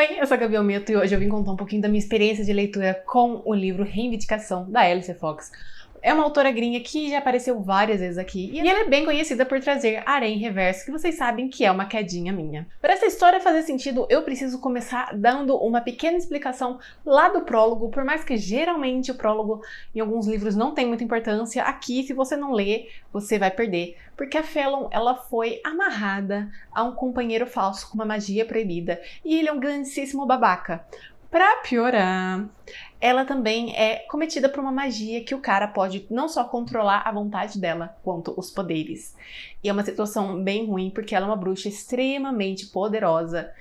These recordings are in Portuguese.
Oi, eu sou a Gabi Almeto e hoje eu vim contar um pouquinho da minha experiência de leitura com o livro Reivindicação, da Alice Fox. É uma autora gringa que já apareceu várias vezes aqui e ela é bem conhecida por trazer Harém Reverso, que vocês sabem que é uma quedinha minha. Para essa história fazer sentido, eu preciso começar dando uma pequena explicação lá do prólogo, por mais que geralmente o prólogo em alguns livros não tem muita importância, aqui se você não ler, você vai perder. Porque a Fallon, ela foi amarrada a um companheiro falso com uma magia proibida e ele é um grandíssimo babaca. Pra piorar, ela também é cometida por uma magia que o cara pode não só controlar a vontade dela, quanto os poderes. E é uma situação bem ruim, porque ela é uma bruxa extremamente poderosa.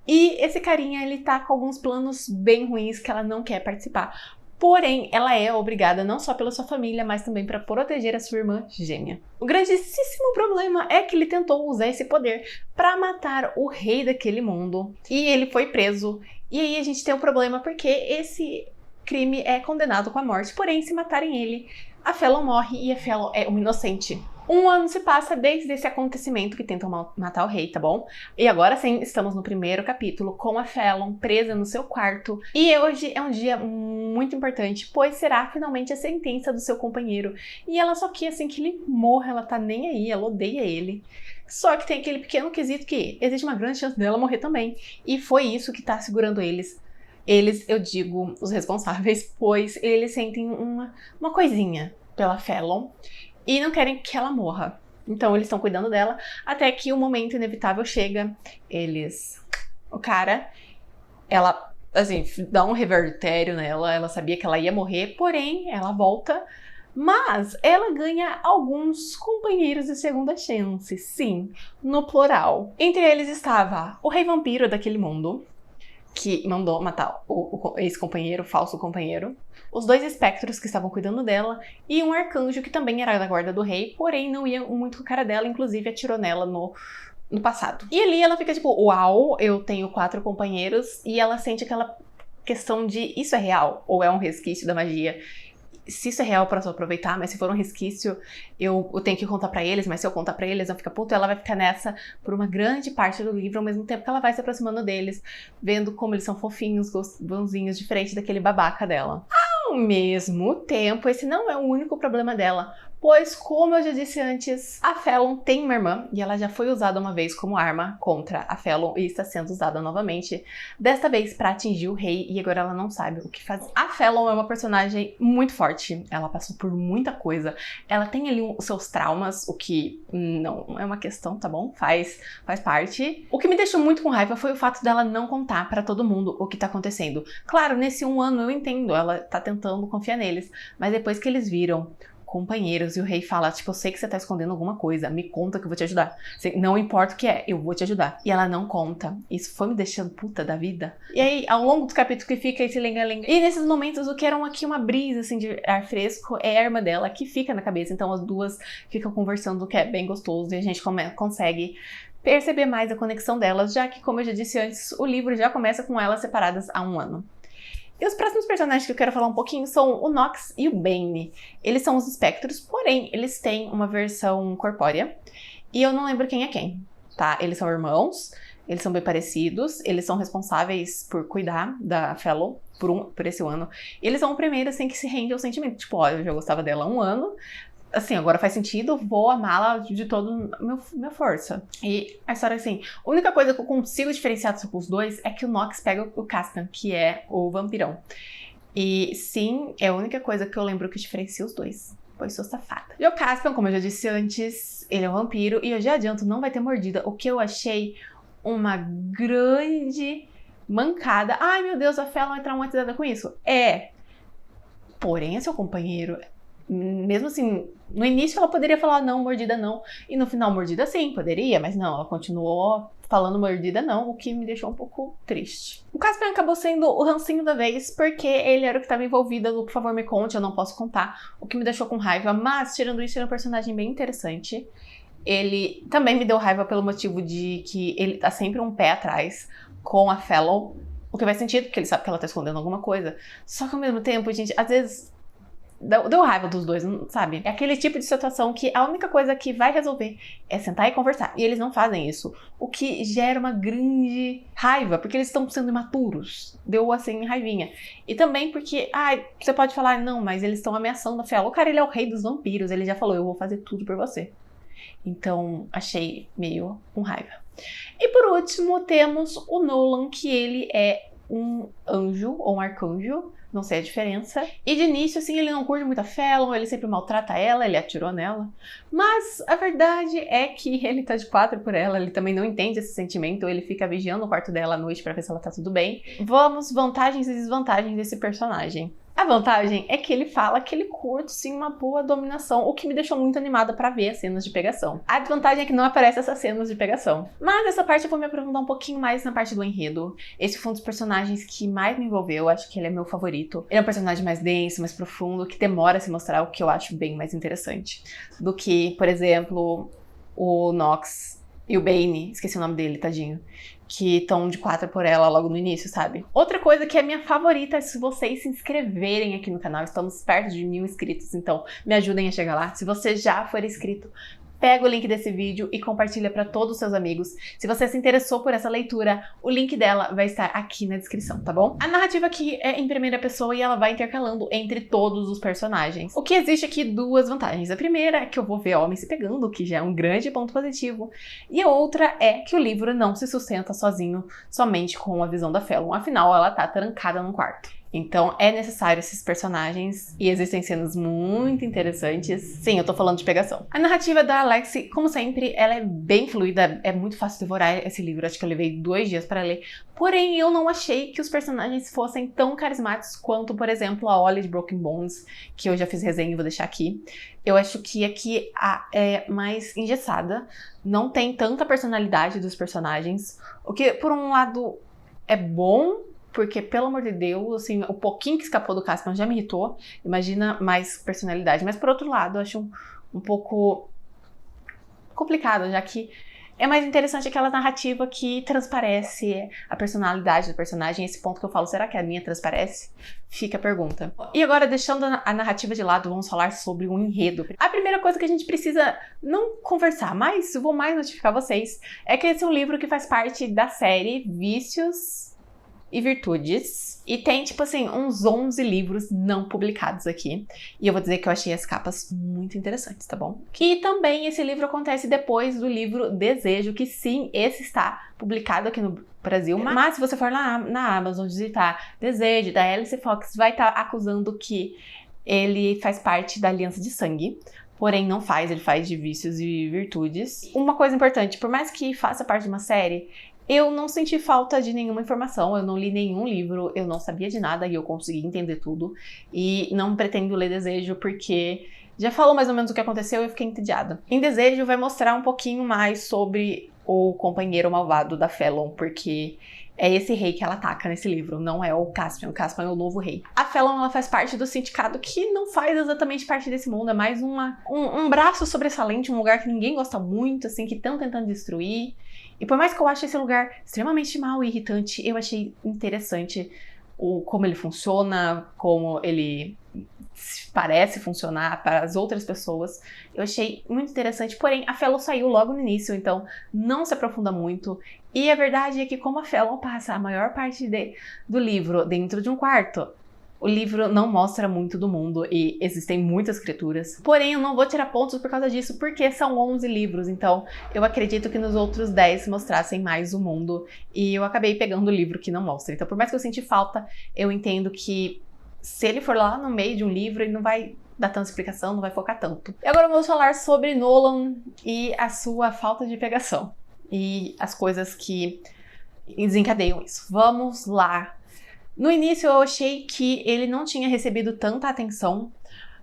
E esse carinha, ele tá com alguns planos bem ruins que ela não quer participar. Porém, ela é obrigada não só pela sua família, mas também para proteger a sua irmã gêmea. O grandíssimo problema é que ele tentou usar esse poder para matar o rei daquele mundo. E ele foi preso. E aí a gente tem um problema porque esse crime é condenado com a morte. Porém, se matarem ele, a Fallon morre e a Fallon é uma inocente. Um ano se passa desde esse acontecimento que tentam matar o rei, tá bom? E agora sim, estamos no primeiro capítulo com a Fallon presa no seu quarto. E hoje é um dia muito importante, pois será finalmente a sentença do seu companheiro. E ela só quer assim que ele morra, ela tá nem aí, ela odeia ele. Só que tem aquele pequeno quesito que existe uma grande chance dela morrer também. E foi isso que tá segurando eles. Eles, eu digo, os responsáveis, pois eles sentem uma coisinha pela Fallon e não querem que ela morra. Então eles estão cuidando dela até que o momento inevitável chega. O cara, ela, assim, dá um revertério nela, ela sabia que ela ia morrer, porém ela volta. Mas ela ganha alguns companheiros de segunda chance, sim, no plural. Entre eles estava o rei vampiro daquele mundo, que mandou matar o ex-companheiro, o falso companheiro, os dois espectros que estavam cuidando dela e um arcanjo que também era da guarda do rei, porém não ia muito com a cara dela, inclusive atirou nela no passado. E ali ela fica tipo, uau, eu tenho 4 companheiros, e ela sente aquela questão de isso é real ou é um resquício da magia? Se isso é real pra só aproveitar, mas se for um resquício, eu tenho que contar pra eles, mas se eu contar pra eles, eu ficar puto, ela vai ficar nessa por uma grande parte do livro, ao mesmo tempo que ela vai se aproximando deles, vendo como eles são fofinhos, bonzinhos, diferente daquele babaca dela. Ao mesmo tempo, esse não é o único problema dela, pois, como eu já disse antes, a Fallon tem uma irmã e ela já foi usada uma vez como arma contra a Fallon e está sendo usada novamente, desta vez para atingir o rei, e agora ela não sabe o que fazer. A Fallon é uma personagem muito forte, ela passou por muita coisa, ela tem ali os seus traumas, o que não é uma questão, tá bom? Faz parte. O que me deixou muito com raiva foi o fato dela não contar para todo mundo o que tá acontecendo. Claro, nesse 1 ano eu entendo, ela tá tentando confiar neles, mas depois que eles viram companheiros e o rei fala, tipo, eu sei que você tá escondendo alguma coisa, me conta que eu vou te ajudar. Não importa o que é, eu vou te ajudar. E ela não conta. Isso foi me deixando puta da vida. E aí, ao longo do capítulo que fica esse lenga-lenga. E nesses momentos, o que era aqui uma brisa, assim, de ar fresco, é a irmã dela que fica na cabeça. Então as duas ficam conversando, o que é bem gostoso, e a gente consegue perceber mais a conexão delas, já que, como eu já disse antes, o livro já começa com elas separadas há 1 ano. E os próximos personagens que eu quero falar um pouquinho são o Nox e o Bane. Eles são os espectros, porém, eles têm uma versão corpórea. E eu não lembro quem é quem, tá? Eles são irmãos, eles são bem parecidos, eles são responsáveis por cuidar da Fallon por esse 1 ano. E eles são o primeiro, assim, que se rende ao sentimento. Tipo, ó, eu já gostava dela há 1 ano, assim, agora faz sentido, vou amá-la de toda minha força. E a história, assim, a única coisa que eu consigo diferenciar dos dois é que o Nox pega o Caspian, que é o vampirão. E sim, é a única coisa que eu lembro que diferencia os dois, pois sou safada. E o Caspian, como eu já disse antes, ele é um vampiro, e eu já adianto, não vai ter mordida, o que eu achei uma grande mancada. Ai, meu Deus, a Fallon é traumatizada com isso. Porém, é seu companheiro. Mesmo assim, no início ela poderia falar não, mordida não, e no final mordida sim, poderia, mas não, ela continuou falando mordida não, o que me deixou um pouco triste. O Caspian acabou sendo o rancinho da vez, porque ele era o que estava envolvido no Por Favor Me Conte, eu não posso contar, o que me deixou com raiva, mas tirando isso, ele é um personagem bem interessante. Ele também me deu raiva pelo motivo de que ele tá sempre um pé atrás com a Fallon, o que faz sentido, porque ele sabe que ela tá escondendo alguma coisa, só que ao mesmo tempo, gente, às vezes Deu raiva dos dois, sabe? É aquele tipo de situação que a única coisa que vai resolver é sentar e conversar. E eles não fazem isso. O que gera uma grande raiva, porque eles estão sendo imaturos. Deu, assim, raivinha. E também porque, você pode falar, não, mas eles estão ameaçando a Fela. O cara, ele é o rei dos vampiros. Ele já falou, eu vou fazer tudo por você. Então, achei meio com raiva. E por último, temos o Nolan, que ele é um anjo ou um arcanjo, não sei a diferença. E de início, assim, ele não curte muito a Fallon, ele sempre maltrata ela, ele atirou nela. Mas a verdade é que ele tá de 4 por ela, ele também não entende esse sentimento, ele fica vigiando o quarto dela à noite pra ver se ela tá tudo bem. Vamos, vantagens e desvantagens desse personagem. A vantagem é que ele fala que ele curte, sim, uma boa dominação, o que me deixou muito animada pra ver as cenas de pegação. A desvantagem é que não aparece essas cenas de pegação. Mas nessa parte eu vou me aprofundar um pouquinho mais na parte do enredo. Esse foi um dos personagens que mais me envolveu, acho que ele é meu favorito. Ele é um personagem mais denso, mais profundo, que demora a se mostrar, o que eu acho bem mais interessante. Do que, por exemplo, o Nox e o Bane, esqueci o nome dele, tadinho, que estão de 4 por ela logo no início, sabe? Outra coisa que é minha favorita é se vocês se inscreverem aqui no canal. Estamos perto de 1000 inscritos, então me ajudem a chegar lá. Se você já for inscrito, pega o link desse vídeo e compartilha para todos os seus amigos. Se você se interessou por essa leitura, o link dela vai estar aqui na descrição, tá bom? A narrativa aqui é em primeira pessoa e ela vai intercalando entre todos os personagens. O que existe aqui duas vantagens. A primeira é que eu vou ver homens se pegando, o que já é um grande ponto positivo. E a outra é que o livro não se sustenta sozinho, somente com a visão da Fallon. Afinal, ela tá trancada num quarto. Então, é necessário esses personagens e existem cenas muito interessantes. Sim, eu tô falando de pegação. A narrativa da Alexi, como sempre, ela é bem fluida, é muito fácil devorar esse livro. Acho que eu levei 2 dias para ler. Porém, eu não achei que os personagens fossem tão carismáticos quanto, por exemplo, a Ollie de Broken Bones, que eu já fiz resenha e vou deixar aqui. Eu acho que aqui é mais engessada, não tem tanta personalidade dos personagens, o que, por um lado, é bom, porque, pelo amor de Deus, assim, o pouquinho que escapou do Caspian já me irritou. Imagina mais personalidade. Mas, por outro lado, eu acho um pouco complicado, já que é mais interessante aquela narrativa que transparece a personalidade do personagem. Esse ponto que eu falo, será que a minha transparece? Fica a pergunta. E agora, deixando a narrativa de lado, vamos falar sobre o enredo. A primeira coisa que a gente precisa não conversar, mas vou mais notificar vocês, é que esse é um livro que faz parte da série Vícios e Virtudes, e tem, tipo assim, uns 11 livros não publicados aqui, e eu vou dizer que eu achei as capas muito interessantes, tá bom? E também esse livro acontece depois do livro Desejo, que sim, esse está publicado aqui no Brasil, mas se você for lá na Amazon digitar Desejo, da Alice Fox, vai estar acusando que ele faz parte da Aliança de Sangue. Porém, não faz, ele faz de Vícios e Virtudes. Uma coisa importante, por mais que faça parte de uma série, eu não senti falta de nenhuma informação, eu não li nenhum livro, eu não sabia de nada e eu consegui entender tudo. E não pretendo ler Desejo porque já falou mais ou menos o que aconteceu e eu fiquei entediada. Em Desejo vai mostrar um pouquinho mais sobre o companheiro malvado da Fallon, porque é esse rei que ela ataca nesse livro, não é o Caspian. O Caspian é o novo rei. A Fallon, ela faz parte do sindicato que não faz exatamente parte desse mundo, é mais um braço sobressalente, um lugar que ninguém gosta muito, assim, que estão tentando destruir. E por mais que eu ache esse lugar extremamente mal e irritante, eu achei interessante como ele funciona, como ele parece funcionar para as outras pessoas. Eu achei muito interessante, porém a Fallon saiu logo no início, então não se aprofunda muito. E a verdade é que como a Fallon passa a maior parte do livro dentro de um quarto, o livro não mostra muito do mundo e existem muitas criaturas. Porém, eu não vou tirar pontos por causa disso, porque são 11 livros, então eu acredito que nos outros 10 mostrassem mais o mundo. E eu acabei pegando o livro que não mostra. Então, por mais que eu senti falta, eu entendo que se ele for lá no meio de um livro, ele não vai dar tanta explicação, não vai focar tanto. E agora vamos falar sobre Nolan e a sua falta de pegação. E as coisas que desencadeiam isso. Vamos lá. No início eu achei que ele não tinha recebido tanta atenção,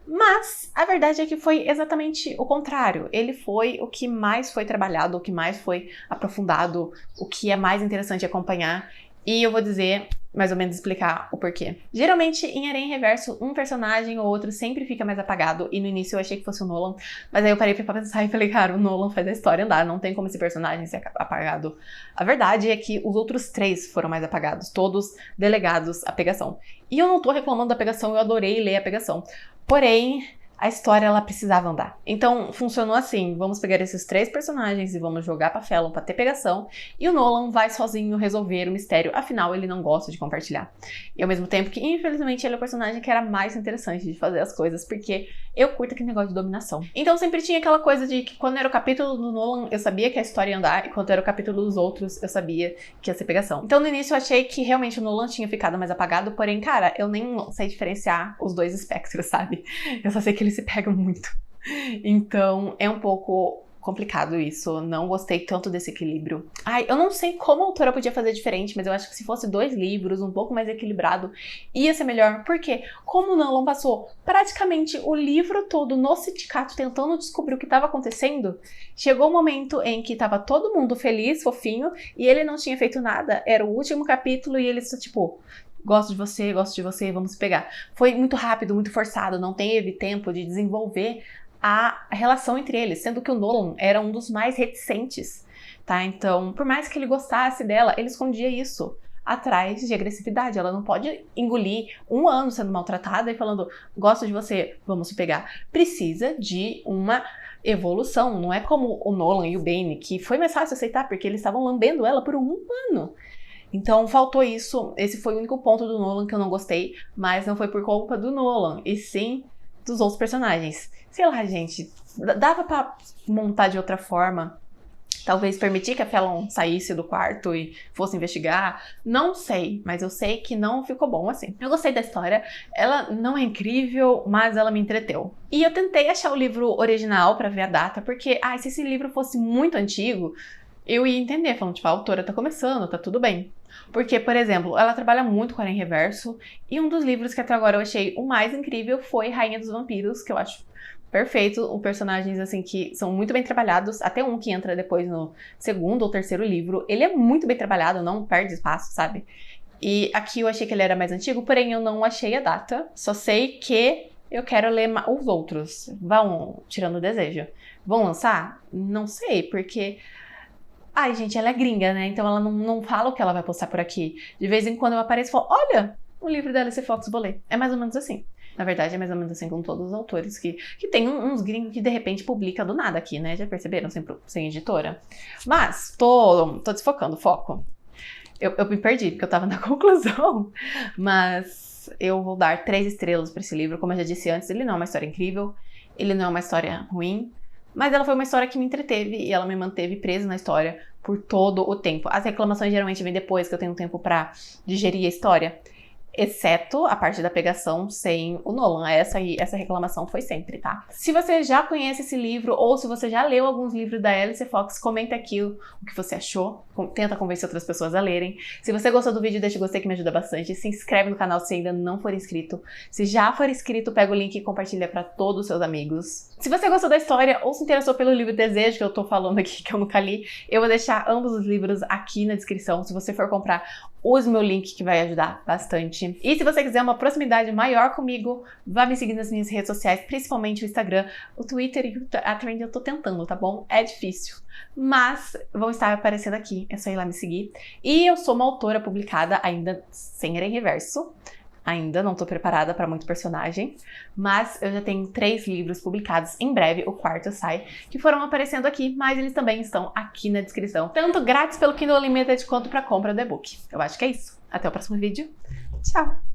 mas a verdade é que foi exatamente o contrário. Ele foi o que mais foi trabalhado, o que mais foi aprofundado, o que é mais interessante acompanhar. E eu vou dizer, mais ou menos explicar o porquê. Geralmente, em Aranha Reverso, um personagem ou outro sempre fica mais apagado, e no início eu achei que fosse o Nolan, mas aí eu parei pra pensar e falei, cara, o Nolan faz a história andar, não tem como esse personagem ser apagado. A verdade é que os outros 3 foram mais apagados, todos delegados à pegação. E eu não tô reclamando da pegação, eu adorei ler a pegação. Porém, a história, ela precisava andar. Então, funcionou assim, vamos pegar esses 3 personagens e vamos jogar pra Fallon pra ter pegação, e o Nolan vai sozinho resolver o mistério, afinal, ele não gosta de compartilhar. E ao mesmo tempo que, infelizmente, ele é o personagem que era mais interessante de fazer as coisas, porque eu curto aquele negócio de dominação. Então, sempre tinha aquela coisa de que quando era o capítulo do Nolan, eu sabia que a história ia andar, e quando era o capítulo dos outros, eu sabia que ia ser pegação. Então, no início, eu achei que realmente o Nolan tinha ficado mais apagado, porém, cara, eu nem sei diferenciar os dois espectros, sabe? Eu só sei que eles se pegam muito. Então, é um pouco complicado isso. Não gostei tanto desse equilíbrio. Ai, eu não sei como a autora podia fazer diferente, mas eu acho que se fosse 2 livros, um pouco mais equilibrado, ia ser melhor. Porque, como o Nolan passou praticamente o livro todo no sindicato tentando descobrir o que estava acontecendo, chegou um momento em que tava todo mundo feliz, fofinho, e ele não tinha feito nada. Era o último capítulo e ele só, tipo, gosto de você, vamos pegar. Foi muito rápido, muito forçado, não teve tempo de desenvolver a relação entre eles, sendo que o Nolan era um dos mais reticentes, tá? Então, por mais que ele gostasse dela, ele escondia isso atrás de agressividade. Ela não pode engolir 1 ano sendo maltratada e falando, gosto de você, vamos se pegar. Precisa de uma evolução, não é como o Nolan e o Bane, que foi mais fácil aceitar porque eles estavam lambendo ela por 1 ano. Então, faltou isso. Esse foi o único ponto do Nolan que eu não gostei, mas não foi por culpa do Nolan, e sim dos outros personagens. Sei lá, gente, dava pra montar de outra forma. Talvez permitir que a Fallon saísse do quarto e fosse investigar. Não sei, mas eu sei que não ficou bom assim. Eu gostei da história. Ela não é incrível, mas ela me entreteu. E eu tentei achar o livro original pra ver a data, porque, se esse livro fosse muito antigo, eu ia entender, falando, tipo, a autora tá começando, tá tudo bem. Porque, por exemplo, ela trabalha muito com Aranha Reverso, e um dos livros que até agora eu achei o mais incrível foi Rainha dos Vampiros, que eu acho perfeito, os personagens, assim, que são muito bem trabalhados, até um que entra depois no 2º ou 3º livro, ele é muito bem trabalhado, não perde espaço, sabe? E aqui eu achei que ele era mais antigo, porém eu não achei a data, só sei que eu quero ler os outros. Vão tirando o desejo. Vão lançar? Não sei, porque... Ai, gente, ela é gringa, né? Então ela não fala o que ela vai postar por aqui. De vez em quando eu apareço e falo, olha, o livro da Alice Fox, vou ler. É mais ou menos assim. Na verdade, é mais ou menos assim com todos os autores que tem uns gringos que de repente publica do nada aqui, né? Já perceberam? Sem editora. Mas, tô desfocando, foco. Eu me perdi, porque eu tava na conclusão. Mas eu vou dar 3 estrelas pra esse livro. Como eu já disse antes, ele não é uma história incrível. Ele não é uma história ruim. Mas ela foi uma história que me entreteve e ela me manteve presa na história por todo o tempo. As reclamações geralmente vêm depois que eu tenho tempo pra digerir a história. Exceto a parte da pegação sem o Nolan. Essa reclamação foi sempre, tá? Se você já conhece esse livro ou se você já leu alguns livros da Alice Fox, comenta aqui o que você achou. Tenta convencer outras pessoas a lerem. Se você gostou do vídeo, deixa o gostei que me ajuda bastante. Se inscreve no canal se ainda não for inscrito. Se já for inscrito, pega o link e compartilha pra todos os seus amigos. Se você gostou da história ou se interessou pelo livro Desejo, que eu tô falando aqui, que eu nunca li, eu vou deixar ambos os livros aqui na descrição. Se você for comprar, use meu link que vai ajudar bastante. E se você quiser uma proximidade maior comigo, vá me seguir nas minhas redes sociais, principalmente o Instagram, o Twitter e a Trend eu tô tentando, tá bom? É difícil. Mas vão estar aparecendo aqui, é só ir lá me seguir. E eu sou uma autora publicada ainda sem Aranha Reverso. Ainda não tô preparada para muito personagem, mas eu já tenho 3 livros publicados, em breve o 4º sai, que foram aparecendo aqui, mas eles também estão aqui na descrição, tanto grátis pelo Kindle Unlimited quanto para compra do e-book. Eu acho que é isso. Até o próximo vídeo. Tchau!